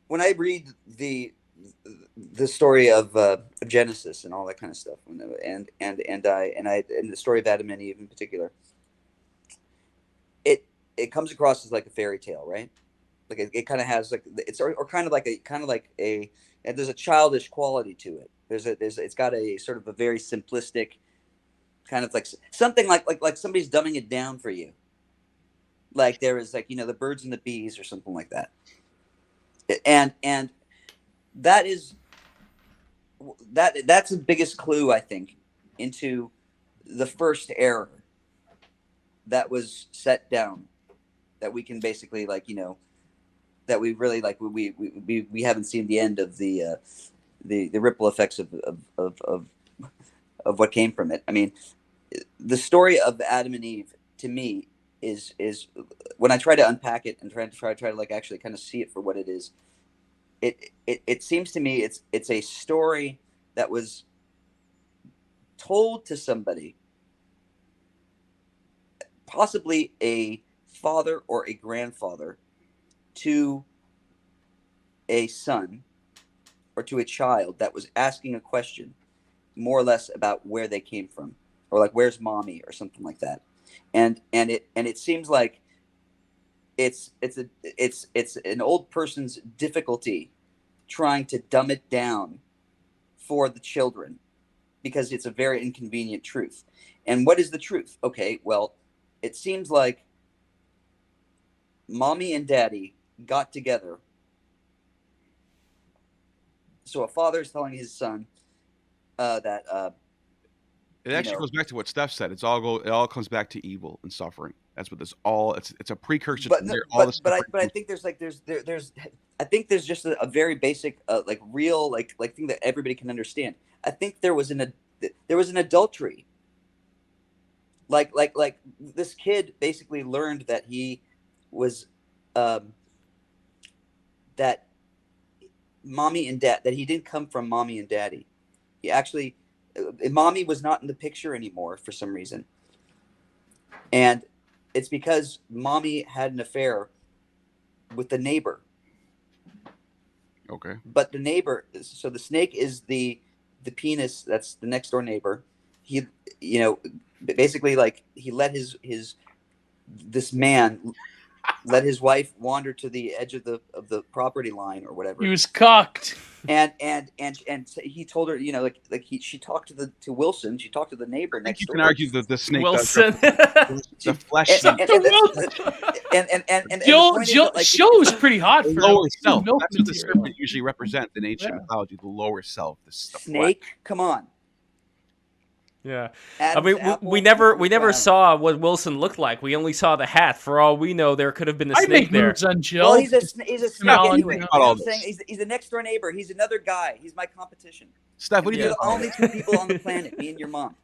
when I read the story of Genesis and all that kind of stuff, and the story of Adam and Eve in particular, it comes across as like a fairy tale, right? Like it kind of has like it's or kind of like a and there's a childish quality to it. It's got a sort of a very simplistic kind of like something like somebody's dumbing it down for you. Like there is like the birds and the bees or something like that, and that is that's the biggest clue I think into the first error that was set down that we can basically that we really we haven't seen the end of the ripple effects of what came from it. I mean, the story of Adam and Eve to me is when I try to unpack it and try to like actually kind of see it for what it is. It seems to me it's a story that was told to somebody, possibly a father or a grandfather, to a son or to a child that was asking a question more or less about where they came from, or like where's mommy or something like that. And it seems like it's an old person's difficulty trying to dumb it down for the children because it's a very inconvenient truth. And what is the truth? Okay, well, it seems like mommy and daddy got together. So a father is telling his son that It actually goes back to what Steph said. It all comes back to evil and suffering. That's what this all. It's a precursor to but where all but the suffering. but I think there's I think there's just a very basic like real like thing that everybody can understand. I think there was an adultery. Like this kid basically learned that he was um, that mommy and dad that he didn't come from mommy and daddy. He actually mommy was not in the picture anymore for some reason, and it's because mommy had an affair with the neighbor. Okay. But the neighbor, so the snake is the penis that's the next door neighbor. He, basically like he let his this man let his wife wander to the edge of the property line or He whatever. was cocked. And he told her, she talked to Wilson. She talked to the neighbor I think next you can door. argue that the snake does Wilson. the flesh. And Talk to Wilson. the point is that like Joe was pretty hot The for lower him. self. Milk That's what the material. serpent usually represents in ancient Yeah. mythology. The lower self, the flesh. snake, come on. Yeah, Adam's I mean, apple we on never the ground. saw what Wilson looked like. We only saw the hat. For all we know, there could have been a I snake make there. moves on Joe. Well, he's a Come snake on, anyway. you You know. know all what I'm saying? this. He's the next door neighbor. He's another guy. He's my competition. Steph, what do you We're think? the only two people on the planet, me and your mom.